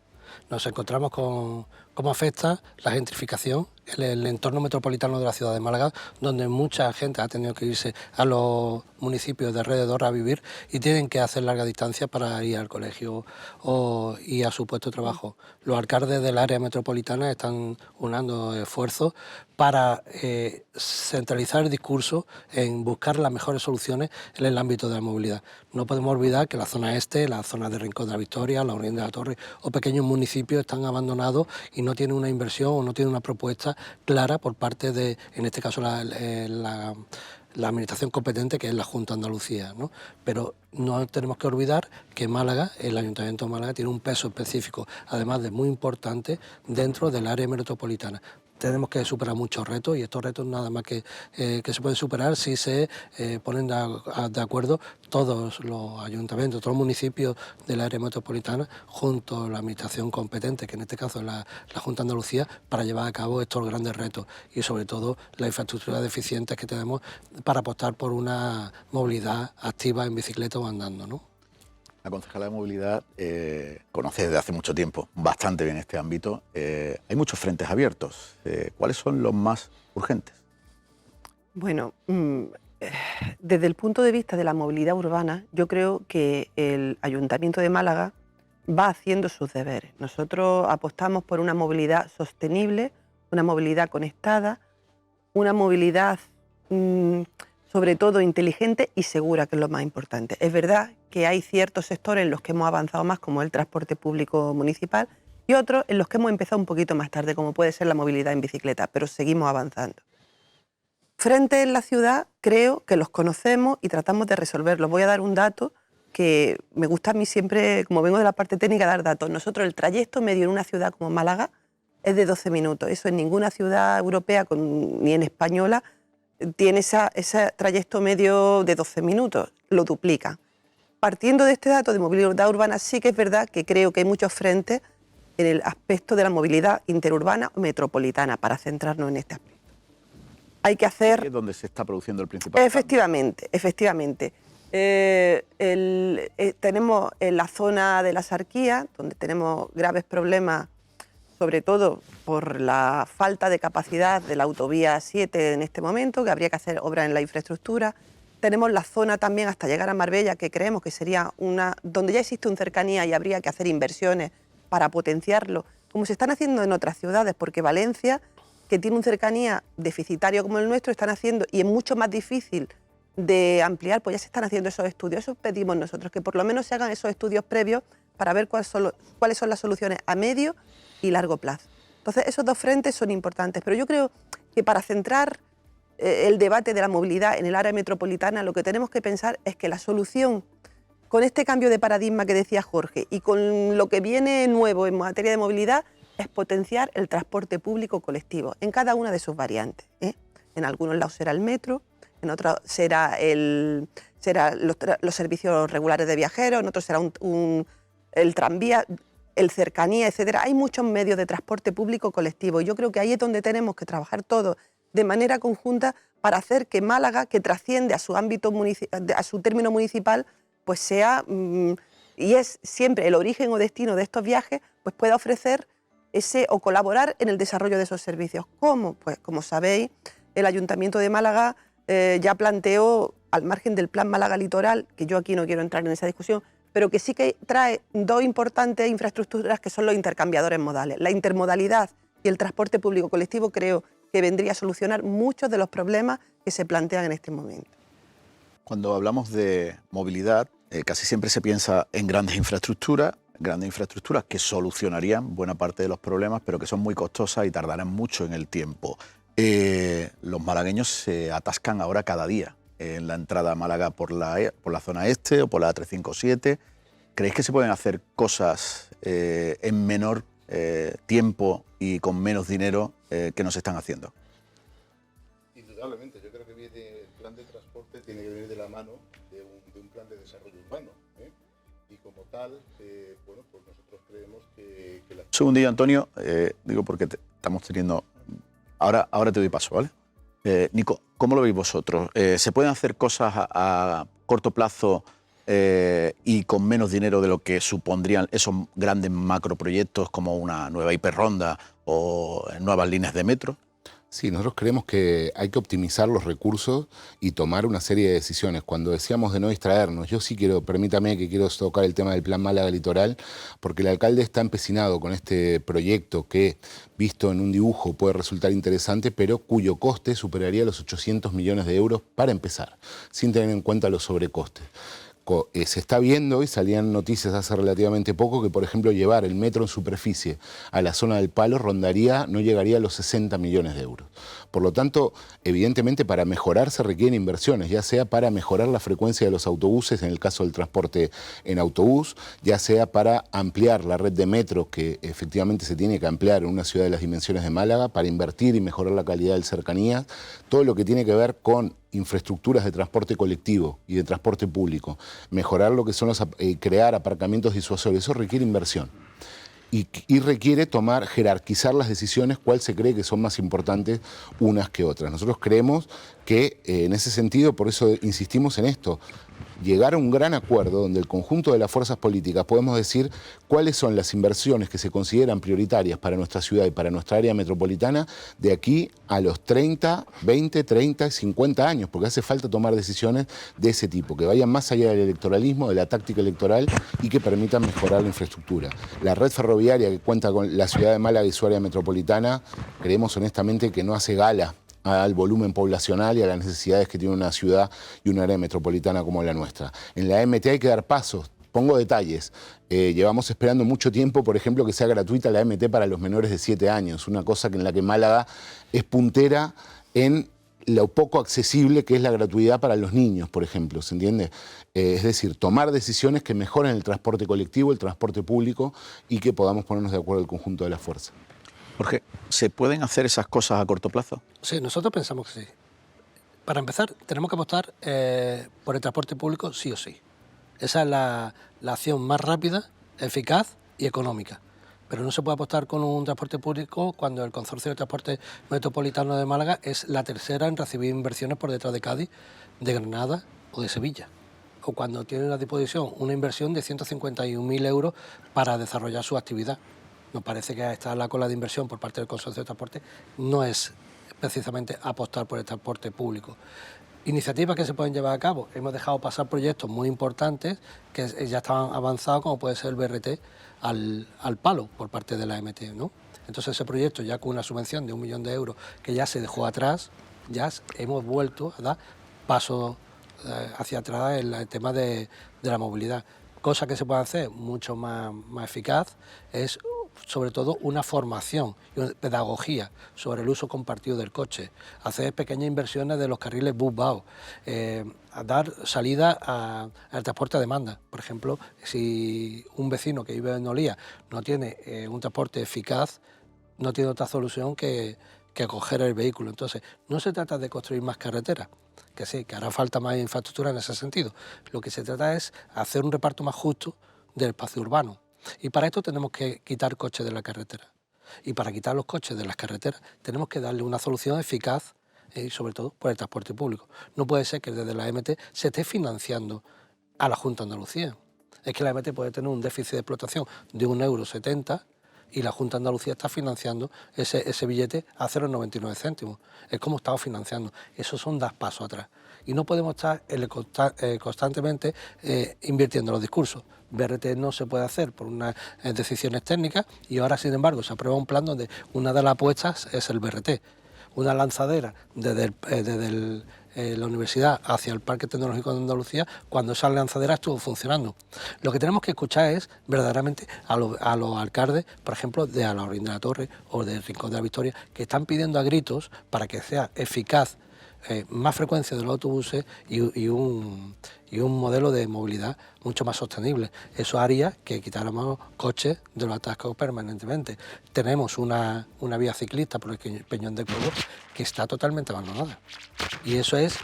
Nos encontramos con cómo afecta la gentrificación en el entorno metropolitano de la ciudad de Málaga, donde mucha gente ha tenido que irse a los municipios de alrededor a vivir y tienen que hacer larga distancia para ir al colegio y a su puesto de trabajo. Los alcaldes del área metropolitana están unando esfuerzos para centralizar el discurso en buscar las mejores soluciones en el ámbito de la movilidad. No podemos olvidar que la zona este, la zona de Rincón de la Victoria, la Unión de la Torre o pequeños municipios están abandonados y no tienen una inversión o no tienen una propuesta clara por parte de, en este caso, la administración competente, que es la Junta de Andalucía, ¿no? Pero no tenemos que olvidar que Málaga, el Ayuntamiento de Málaga, tiene un peso específico, además de muy importante, dentro del área metropolitana. Tenemos que superar muchos retos y estos retos nada más que se pueden superar si se ponen de acuerdo todos los ayuntamientos, todos los municipios del área metropolitana junto a la administración competente, que en este caso es la Junta de Andalucía, para llevar a cabo estos grandes retos y sobre todo las infraestructuras deficientes que tenemos para apostar por una movilidad activa en bicicleta o andando, ¿no? La concejala de Movilidad conoce desde hace mucho tiempo bastante bien este ámbito. Hay muchos frentes abiertos. ¿Cuáles son los más urgentes? Bueno, desde el punto de vista de la movilidad urbana, yo creo que el Ayuntamiento de Málaga va haciendo sus deberes. Nosotros apostamos por una movilidad sostenible, una movilidad conectada, una movilidad sobre todo inteligente y segura, que es lo más importante. Es verdad que hay ciertos sectores en los que hemos avanzado más, como el transporte público municipal, y otros en los que hemos empezado un poquito más tarde, como puede ser la movilidad en bicicleta, pero seguimos avanzando. Frente en la ciudad, creo que los conocemos y tratamos de resolverlos. Voy a dar un dato que me gusta a mí siempre, como vengo de la parte técnica, dar datos. Nosotros el trayecto medio en una ciudad como Málaga es de 12 minutos. Eso en ninguna ciudad europea, ni en española, tiene ese trayecto medio de 12 minutos, lo duplica. Partiendo de este dato de movilidad urbana, sí que es verdad que creo que hay muchos frentes en el aspecto de la movilidad interurbana o metropolitana, para centrarnos en este aspecto. Hay que hacer... ¿Es donde se está produciendo el principal? Efectivamente. Tenemos en la zona de la Sarquía, donde tenemos graves problemas, sobre todo por la falta de capacidad de la autovía 7 en este momento, que habría que hacer obras en la infraestructura. Tenemos la zona también hasta llegar a Marbella, que creemos que sería donde ya existe un cercanía y habría que hacer inversiones para potenciarlo, como se están haciendo en otras ciudades, porque Valencia, que tiene un cercanía deficitario como el nuestro, están haciendo, y es mucho más difícil de ampliar, pues ya se están haciendo esos estudios. Eso pedimos nosotros, que por lo menos se hagan esos estudios previos para ver cuáles son las soluciones a medio y largo plazo. Entonces, esos dos frentes son importantes, pero yo creo que para centrar el debate de la movilidad en el área metropolitana, lo que tenemos que pensar es que la solución, con este cambio de paradigma que decía Jorge y con lo que viene nuevo en materia de movilidad, es potenciar el transporte público colectivo en cada una de sus variantes, ¿eh? En algunos lados será el metro, en otros será los servicios regulares de viajeros, en otros será el tranvía, el cercanía, etcétera. Hay muchos medios de transporte público colectivo y yo creo que ahí es donde tenemos que trabajar todos de manera conjunta para hacer que Málaga, que trasciende a su ámbito a su término municipal, pues sea, y es siempre el origen o destino de estos viajes, pues pueda ofrecer o colaborar en el desarrollo de esos servicios. ¿Cómo? Pues como sabéis, el Ayuntamiento de Málaga ya planteó, al margen del Plan Málaga Litoral, que yo aquí no quiero entrar en esa discusión, pero que sí que trae dos importantes infraestructuras que son los intercambiadores modales. La intermodalidad y el transporte público colectivo creo que vendría a solucionar muchos de los problemas que se plantean en este momento. Cuando hablamos de movilidad, casi siempre se piensa en grandes infraestructuras que solucionarían buena parte de los problemas, pero que son muy costosas y tardarán mucho en el tiempo. Los malagueños se atascan ahora cada día en la entrada a Málaga por la zona este o por la A357. ¿Creéis que se pueden hacer cosas en menor tiempo y con menos dinero que no se están haciendo? Indudablemente, yo creo que el plan de transporte tiene que venir de la mano de un plan de desarrollo urbano, y como tal, bueno, pues nosotros creemos que la... Un segundillo, Antonio, digo porque estamos teniendo... Ahora te doy paso, ¿vale? Nico, ¿cómo lo veis vosotros? ¿Se pueden hacer cosas a corto plazo y con menos dinero de lo que supondrían esos grandes macroproyectos como una nueva hiperronda o nuevas líneas de metro? Sí, nosotros creemos que hay que optimizar los recursos y tomar una serie de decisiones. Cuando decíamos de no distraernos, yo sí permítame que quiero tocar el tema del Plan Málaga Litoral, porque el alcalde está empecinado con este proyecto que, visto en un dibujo, puede resultar interesante, pero cuyo coste superaría los 800 millones de euros para empezar, sin tener en cuenta los sobrecostes. Se está viendo, y salían noticias hace relativamente poco, que por ejemplo llevar el metro en superficie a la zona del Palo no llegaría a los 60 millones de euros. Por lo tanto, evidentemente para mejorar se requieren inversiones, ya sea para mejorar la frecuencia de los autobuses, en el caso del transporte en autobús, ya sea para ampliar la red de metro, que efectivamente se tiene que ampliar en una ciudad de las dimensiones de Málaga, para invertir y mejorar la calidad del cercanías, todo lo que tiene que ver con infraestructuras de transporte colectivo y de transporte público, mejorar lo que son crear aparcamientos disuasorios, eso requiere inversión. Y requiere jerarquizar las decisiones, cuál se cree que son más importantes unas que otras. Nosotros creemos que en ese sentido, por eso insistimos en esto, llegar a un gran acuerdo donde el conjunto de las fuerzas políticas podemos decir cuáles son las inversiones que se consideran prioritarias para nuestra ciudad y para nuestra área metropolitana de aquí a los 30, 20, 30 y 50 años, porque hace falta tomar decisiones de ese tipo, que vayan más allá del electoralismo, de la táctica electoral y que permitan mejorar la infraestructura. La red ferroviaria que cuenta con la ciudad de Málaga y su área metropolitana, creemos honestamente que no hace gala al volumen poblacional y a las necesidades que tiene una ciudad y una área metropolitana como la nuestra. En la MT hay que dar pasos. Pongo detalles. Llevamos esperando mucho tiempo, por ejemplo, que sea gratuita la MT para los menores de 7 años, una cosa en la que Málaga es puntera en lo poco accesible que es la gratuidad para los niños, por ejemplo, ¿se entiende? Es decir, tomar decisiones que mejoren el transporte colectivo, el transporte público y que podamos ponernos de acuerdo el conjunto de la fuerza. Jorge, ¿se pueden hacer esas cosas a corto plazo? Sí, nosotros pensamos que sí. Para empezar, tenemos que apostar por el transporte público sí o sí. Esa es la acción más rápida, eficaz y económica. Pero no se puede apostar con un transporte público cuando el Consorcio de Transporte Metropolitano de Málaga es la tercera en recibir inversiones por detrás de Cádiz, de Granada o de Sevilla. O cuando tienen a disposición una inversión de 151.000 euros para desarrollar su actividad. Nos parece que esta la cola de inversión por parte del Consorcio de Transporte no es precisamente apostar por el transporte público. Iniciativas que se pueden llevar a cabo. Hemos dejado pasar proyectos muy importantes que ya estaban avanzados, como puede ser el BRT al Palo por parte de la MT, ¿no? Entonces ese proyecto, ya con una subvención de 1 millón de euros que ya se dejó atrás, ya hemos vuelto a dar pasos hacia atrás en el tema de la movilidad. Cosa que se puede hacer mucho más eficaz es sobre todo una formación y una pedagogía sobre el uso compartido del coche, hacer pequeñas inversiones de los carriles bus-vao, a dar salida al transporte a demanda. Por ejemplo, si un vecino que vive en Olía no tiene un transporte eficaz, no tiene otra solución que acoger el vehículo. Entonces, no se trata de construir más carreteras, que sí, que hará falta más infraestructura en ese sentido. Lo que se trata es hacer un reparto más justo del espacio urbano. Y para esto tenemos que quitar coches de la carretera. Y para quitar los coches de las carreteras tenemos que darle una solución eficaz y sobre todo por el transporte público. No puede ser que desde la AMT se esté financiando a la Junta de Andalucía. Es que la AMT puede tener un déficit de explotación de 1,70 € y la Junta de Andalucía está financiando ese billete a 0,99 céntimos. Es como estamos financiando. Eso son dar pasos atrás. Y no podemos estar constantemente invirtiendo los discursos. BRT no se puede hacer por unas decisiones técnicas y ahora, sin embargo, se aprueba un plan donde una de las apuestas es el BRT. Una lanzadera desde la universidad hacia el Parque Tecnológico de Andalucía, cuando esa lanzadera estuvo funcionando. Lo que tenemos que escuchar es verdaderamente a los alcaldes, por ejemplo, de Alhaurín de la Torre o del Rincón de la Victoria, que están pidiendo a gritos para que sea eficaz más frecuencia de los autobuses y un modelo de movilidad mucho más sostenible. Eso haría que quitáramos coches de los atascos permanentemente. Tenemos una vía ciclista por el Peñón del Pueblo que está totalmente abandonada. Y eso es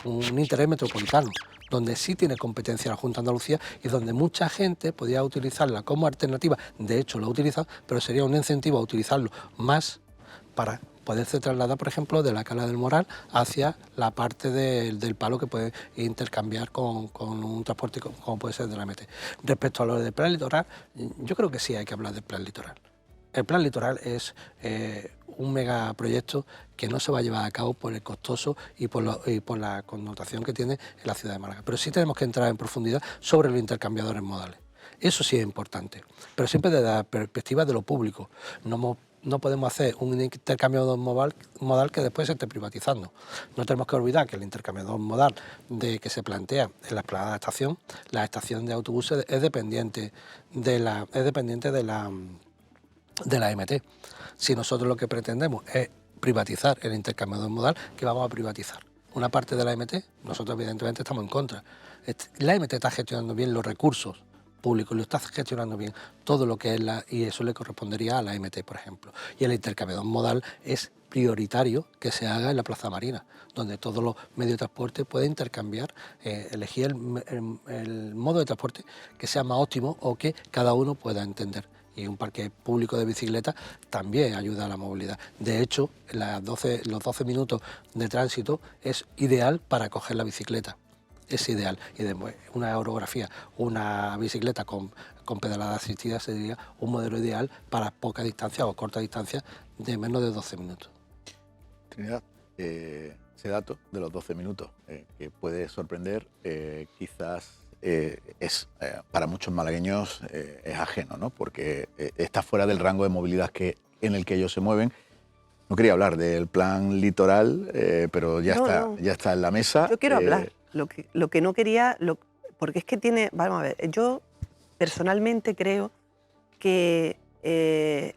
un interés metropolitano, donde sí tiene competencia la Junta de Andalucía y donde mucha gente podría utilizarla como alternativa. De hecho, lo utiliza, pero sería un incentivo a utilizarlo más para poderse trasladar, por ejemplo, de la Cala del Moral hacia la parte del Palo, que puede intercambiar con un transporte como puede ser de la MT. Respecto a lo del plan litoral, yo creo que sí hay que hablar del plan litoral. El plan litoral es un megaproyecto que no se va a llevar a cabo por el costoso y por la connotación que tiene en la ciudad de Málaga. Pero sí tenemos que entrar en profundidad sobre los intercambiadores modales. Eso sí es importante, pero siempre desde la perspectiva de lo público. No podemos hacer un intercambiador modal que después se esté privatizando. No tenemos que olvidar que el intercambiador modal que se plantea en la explanada de la estación de autobuses es dependiente de la MT. Si nosotros lo que pretendemos es privatizar el intercambiador modal, ¿qué vamos a privatizar? Una parte de la MT, nosotros evidentemente estamos en contra. La MT está gestionando bien los recursos público, lo está gestionando bien todo lo que es y eso le correspondería a la MT, por ejemplo. Y el intercambiador modal es prioritario que se haga en la Plaza Marina, donde todos los medios de transporte pueden intercambiar, elegir el modo de transporte que sea más óptimo o que cada uno pueda entender. Y un parque público de bicicletas también ayuda a la movilidad. De hecho, los 12 minutos de tránsito es ideal para coger la bicicleta. Es ideal. Y después una orografía, una bicicleta con pedalada asistida sería un modelo ideal para poca distancia o corta distancia de menos de 12 minutos. Trinidad, ese dato de los 12 minutos que puede sorprender, quizás para muchos malagueños es ajeno, ¿no? Porque está fuera del rango de movilidad en el que ellos se mueven. No quería hablar del plan litoral, pero ya está en la mesa. Yo quiero hablar. Lo que no quería, porque es que vamos a ver, yo personalmente creo que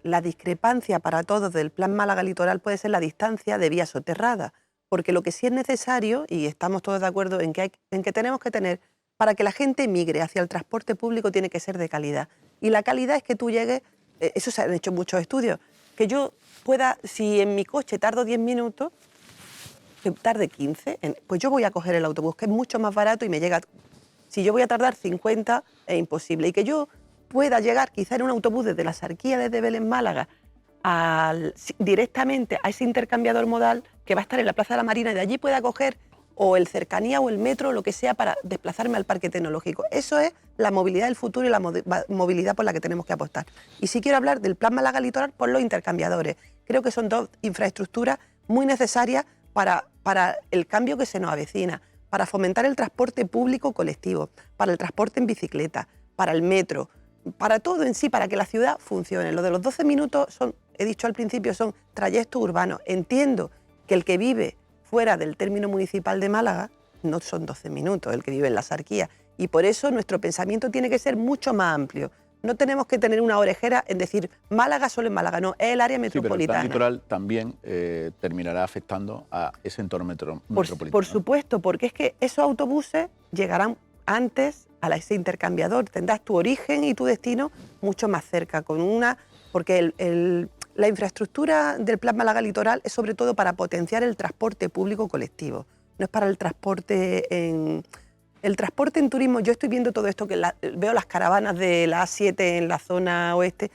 la discrepancia para todos del plan Málaga Litoral puede ser la distancia de vía soterrada, porque lo que sí es necesario, y estamos todos de acuerdo en que tenemos que tener, para que la gente migre hacia el transporte público, tiene que ser de calidad. Y la calidad es que tú llegues, eso se han hecho muchos estudios, que yo pueda, si en mi coche tardo 10 minutos, que tarde 15, pues yo voy a coger el autobús, que es mucho más barato y me llega. Si yo voy a tardar 50, es imposible. Y que yo pueda llegar quizá en un autobús desde la Sarquía, desde Belén, Málaga, directamente a ese intercambiador modal que va a estar en la Plaza de la Marina, y de allí pueda coger o el cercanía o el metro, lo que sea, para desplazarme al Parque Tecnológico. Eso es la movilidad del futuro y la movilidad por la que tenemos que apostar. Y si quiero hablar del plan Málaga Litoral, por los intercambiadores. Creo que son dos infraestructuras muy necesarias para el cambio que se nos avecina, para fomentar el transporte público colectivo, para el transporte en bicicleta, para el metro, para todo en sí, para que la ciudad funcione. Lo de los 12 minutos, he dicho al principio, son trayectos urbanos. Entiendo que el que vive fuera del término municipal de Málaga no son 12 minutos, el que vive en la Sarquía. Y por eso nuestro pensamiento tiene que ser mucho más amplio. No tenemos que tener una orejera en decir Málaga solo en Málaga, no, es el área metropolitana. Sí, pero el plan litoral también terminará afectando a ese entorno metropolitano. Por supuesto, porque es que esos autobuses llegarán antes a ese intercambiador, tendrás tu origen y tu destino mucho más cerca, porque la infraestructura del plan Málaga Litoral es sobre todo para potenciar el transporte público colectivo, no es para el transporte en... El transporte en turismo, yo estoy viendo todo esto, que veo las caravanas de la A7 en la zona oeste,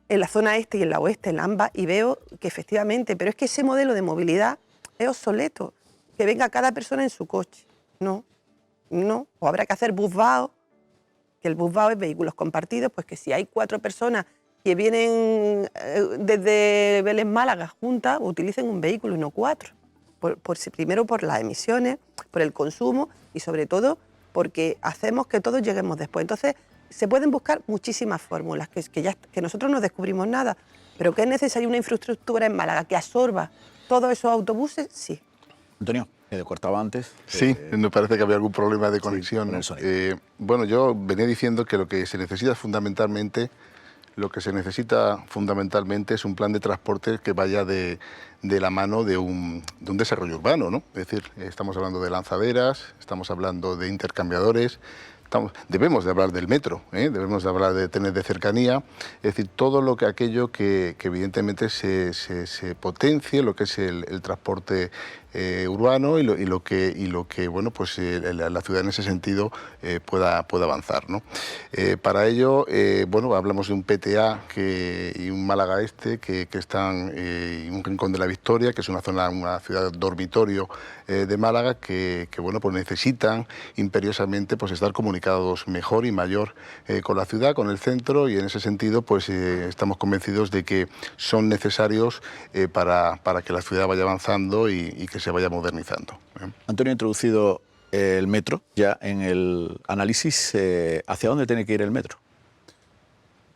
en la zona este y en la oeste, en ambas, y veo que efectivamente, pero es que ese modelo de movilidad es obsoleto. Que venga cada persona en su coche. No, o habrá que hacer busvao, que el busvao es vehículos compartidos, pues que si hay 4 personas que vienen desde Vélez Málaga juntas, utilicen un vehículo y no 4. Primero por las emisiones, por el consumo y sobre todo porque hacemos que todos lleguemos después. Entonces se pueden buscar muchísimas fórmulas, que nosotros no descubrimos nada, pero que es necesaria una infraestructura en Málaga que absorba todos esos autobuses, sí. Antonio, ¿te cortaba antes? Sí, me parece que había algún problema de conexión. Sí, bueno, yo venía diciendo que lo que se necesita fundamentalmente es un plan de transporte que vaya de la mano de un desarrollo urbano, ¿no? Es decir, estamos hablando de lanzaderas, estamos hablando de intercambiadores, debemos de hablar del metro, debemos de hablar de trenes de cercanía, es decir, todo aquello que evidentemente se potencie, lo que es el transporte urbano y lo que bueno, pues la ciudad en ese sentido pueda avanzar, ¿no? Para ello, bueno, hablamos de un PTA y un Málaga Este que están en un rincón de la Victoria, que es una ciudad dormitorio de Málaga que bueno, pues necesitan imperiosamente pues estar comunicados mejor y mayor con la ciudad, con el centro, y en ese sentido pues estamos convencidos de que son necesarios para que la ciudad vaya avanzando y que se vaya modernizando. Antonio ha introducido el metro ya en el análisis. ¿Hacia dónde tiene que ir el metro?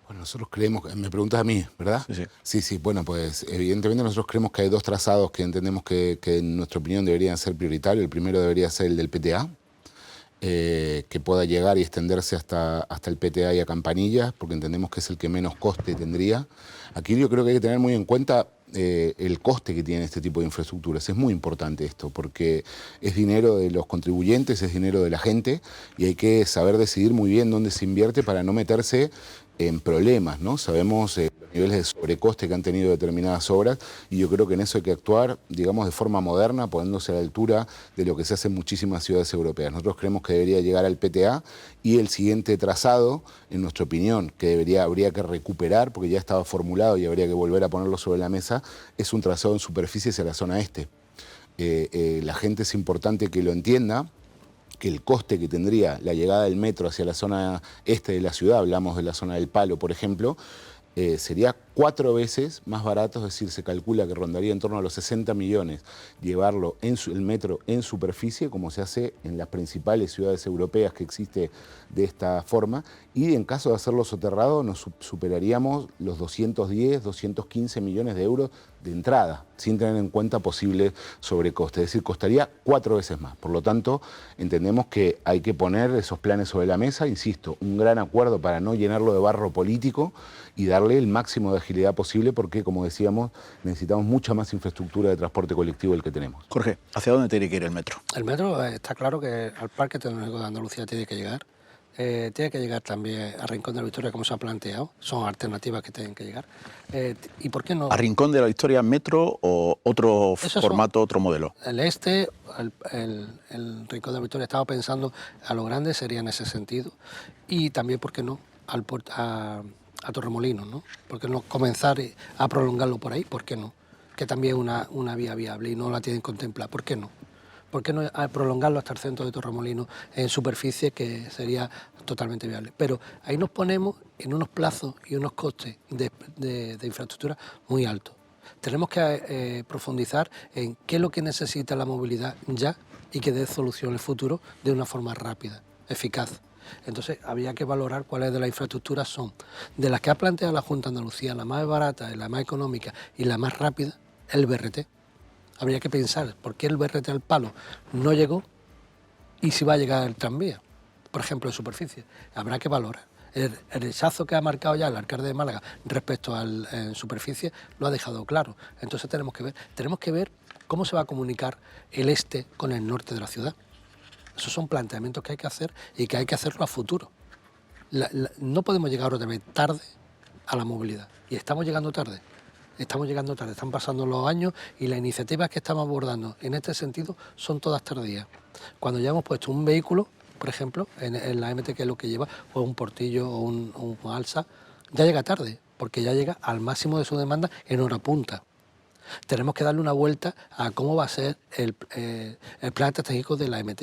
Bueno, nosotros creemos, me preguntas a mí, ¿verdad? Sí. Sí, bueno, pues evidentemente nosotros creemos que hay 2 trazados que entendemos que en nuestra opinión deberían ser prioritarios. El primero debería ser el del PTA, que pueda llegar y extenderse hasta el PTA y a Campanillas, porque entendemos que es el que menos coste tendría. Aquí yo creo que hay que tener muy en cuenta el coste que tiene este tipo de infraestructuras. Es muy importante esto, porque es dinero de los contribuyentes, es dinero de la gente, y hay que saber decidir muy bien dónde se invierte para no meterse en problemas, ¿no? Sabemos los niveles de sobrecoste que han tenido determinadas obras, y yo creo que en eso hay que actuar, digamos, de forma moderna, poniéndose a la altura de lo que se hace en muchísimas ciudades europeas. Nosotros creemos que debería llegar al PTA, y el siguiente trazado, en nuestra opinión, que habría que recuperar, porque ya estaba formulado y habría que volver a ponerlo sobre la mesa, es un trazado en superficie hacia la zona este. La gente es importante que lo entienda, que el coste que tendría la llegada del metro hacia la zona este de la ciudad, hablamos de la zona del Palo, por ejemplo, sería 4 veces más barato, es decir, se calcula que rondaría en torno a los 60 millones llevarlo el metro en superficie, como se hace en las principales ciudades europeas que existe de esta forma, y en caso de hacerlo soterrado nos superaríamos los 210, 215 millones de euros de entrada, sin tener en cuenta posible sobrecoste, es decir, costaría 4 veces más. Por lo tanto, entendemos que hay que poner esos planes sobre la mesa, insisto, un gran acuerdo para no llenarlo de barro político y darle el máximo de agilidad posible, porque, como decíamos, necesitamos mucha más infraestructura de transporte colectivo del que tenemos. Jorge, ¿hacia dónde tiene que ir el metro? El metro está claro que al Parque Tecnológico de Andalucía tiene que llegar. Tiene que llegar también a Rincón de la Victoria, como se ha planteado. Son alternativas que tienen que llegar. ¿Y por qué no? ¿A Rincón de la Victoria metro o otro formato, otro modelo? El Rincón de la Victoria, estaba pensando a lo grande, sería en ese sentido. Y también, ¿por qué no? A Torremolinos, ¿no? ¿Por qué no comenzar a prolongarlo por ahí? ¿Por qué no? Que también es una vía viable y no la tienen contemplada. ¿Por qué no? ¿Por qué no prolongarlo hasta el centro de Torremolinos en superficie, que sería totalmente viable? Pero ahí nos ponemos en unos plazos y unos costes de infraestructura muy altos. Tenemos que profundizar en qué es lo que necesita la movilidad ya y que dé solución en el futuro de una forma rápida, eficaz. Entonces habría que valorar cuáles de las infraestructuras son. De las que ha planteado la Junta de Andalucía, la más barata, la más económica y la más rápida, el BRT. Habría que pensar por qué el BRT al Palo no llegó y si va a llegar el tranvía, por ejemplo, en superficie. Habrá que valorar. El rechazo que ha marcado ya el alcalde de Málaga respecto al en superficie lo ha dejado claro. Entonces tenemos que ver cómo se va a comunicar el este con el norte de la ciudad. Esos son planteamientos que hay que hacer y que hay que hacerlo a futuro. No podemos llegar otra vez tarde a la movilidad. Y estamos llegando tarde. Están pasando los años y las iniciativas que estamos abordando en este sentido son todas tardías. Cuando ya hemos puesto un vehículo, por ejemplo, en la MT, que es lo que lleva, o un portillo o un alza, ya llega tarde, porque ya llega al máximo de su demanda en hora punta. Tenemos que darle una vuelta a cómo va a ser el plan estratégico de la MT,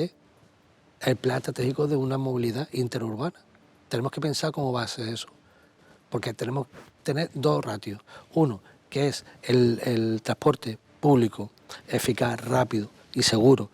el plan estratégico de una movilidad interurbana. Tenemos que pensar cómo va a ser eso, porque tenemos que tener dos ratios. Uno, que es el transporte público eficaz, rápido y seguro,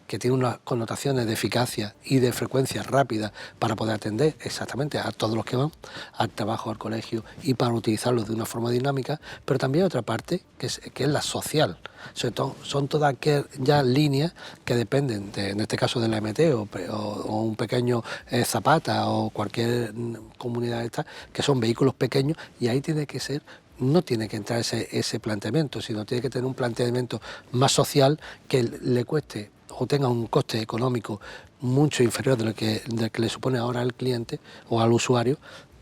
que tiene unas connotaciones de eficacia y de frecuencia rápida para poder atender exactamente a todos los que van al trabajo, al colegio, y para utilizarlos de una forma dinámica, pero también otra parte que es la social. Sobre todo, son todas aquellas líneas que dependen, en este caso de la MT o un pequeño Zapata o cualquier comunidad esta, que son vehículos pequeños, y ahí tiene que ser, no tiene que entrar ese planteamiento, sino tiene que tener un planteamiento más social que le cueste o tenga un coste económico mucho inferior del que le supone ahora al cliente o al usuario,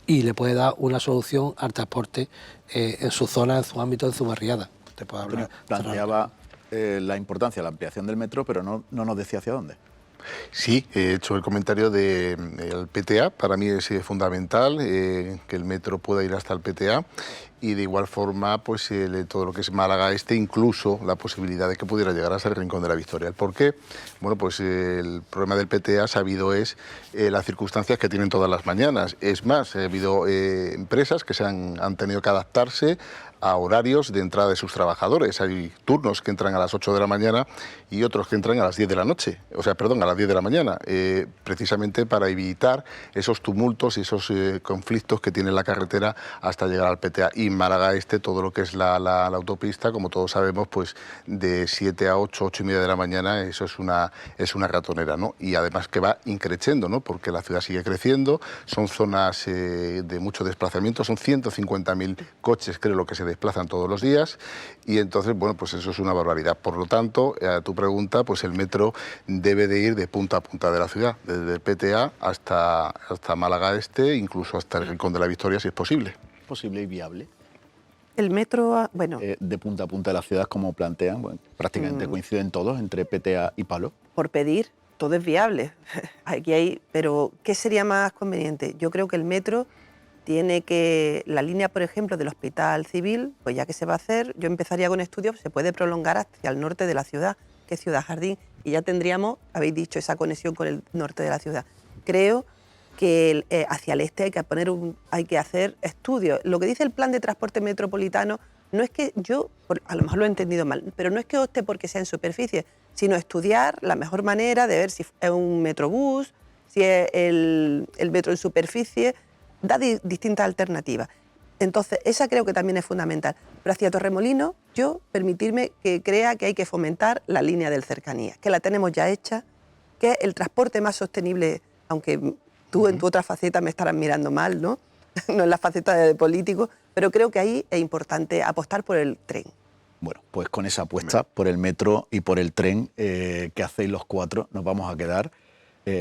y le puede dar una solución al transporte en su zona, en su ámbito, en su barriada. Te puedo hablar. Planteaba la importancia de la ampliación del metro, pero no nos decía hacia dónde. Sí, he hecho el comentario del PTA. Para mí es fundamental que el metro pueda ir hasta el PTA, y de igual forma pues todo lo que es Málaga Este, incluso la posibilidad de que pudiera llegar hasta el Rincón de la Victoria. ¿El por qué? Bueno, pues el problema del PTA sabido es las circunstancias que tienen todas las mañanas. Es más, ha habido empresas que han tenido que adaptarse a horarios de entrada de sus trabajadores. Hay turnos que entran a las 8 de la mañana y otros que entran a las 10 de la noche, a las 10 de la mañana, precisamente para evitar esos tumultos y esos conflictos que tiene la carretera hasta llegar al PTA. Y Málaga Este, todo lo que es la autopista, como todos sabemos, pues de 7 a 8, 8 y media de la mañana, eso es una ratonera, ¿no? Y además que va increciendo, ¿no? Porque la ciudad sigue creciendo, son zonas de mucho desplazamiento, son 150.000 coches, creo, lo que se desplazan todos los días, y entonces, bueno, pues eso es una barbaridad. Por lo tanto, a tu pregunta, pues el metro debe de ir de punta a punta de la ciudad, desde el PTA hasta Málaga Este, incluso hasta el Rincón de la Victoria, si es posible. ¿Posible y viable? El metro, bueno... de punta a punta de la ciudad, como plantean, bueno, prácticamente coinciden todos entre PTA y Palo. Por pedir, todo es viable. Pero ¿qué sería más conveniente? Yo creo que el metro tiene que, la línea, por ejemplo, del Hospital Civil, pues ya que se va a hacer, yo empezaría con estudios, se puede prolongar hacia el norte de la ciudad, que es Ciudad Jardín, y ya tendríamos, habéis dicho, esa conexión con el norte de la ciudad. Creo que hacia el este hay que hacer estudios. Lo que dice el plan de transporte metropolitano no es que yo, a lo mejor lo he entendido mal, pero no es que opte porque sea en superficie, sino estudiar la mejor manera de ver si es un metrobús, si es el metro en superficie, da distintas alternativas. Entonces, esa creo que también es fundamental. Pero hacia Torremolinos, yo permitirme que crea que hay que fomentar la línea del cercanía, que la tenemos ya hecha, que es el transporte más sostenible, aunque tú en tu otra faceta me estarás mirando mal, ¿no? No en la faceta de político, pero creo que ahí es importante apostar por el tren. Bueno, pues con esa apuesta por el metro y por el tren que hacéis los cuatro, nos vamos a quedar.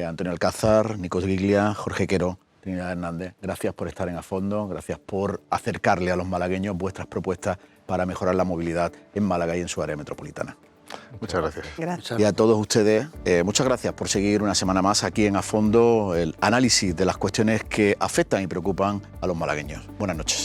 Antonio Alcázar, Nikos Giglia, Jorge Quero, Trinidad Hernández, gracias por estar en A Fondo, gracias por acercarle a los malagueños vuestras propuestas para mejorar la movilidad en Málaga y en su área metropolitana. Muchas gracias. Gracias. Y a todos ustedes, muchas gracias por seguir una semana más aquí en A Fondo, el análisis de las cuestiones que afectan y preocupan a los malagueños. Buenas noches.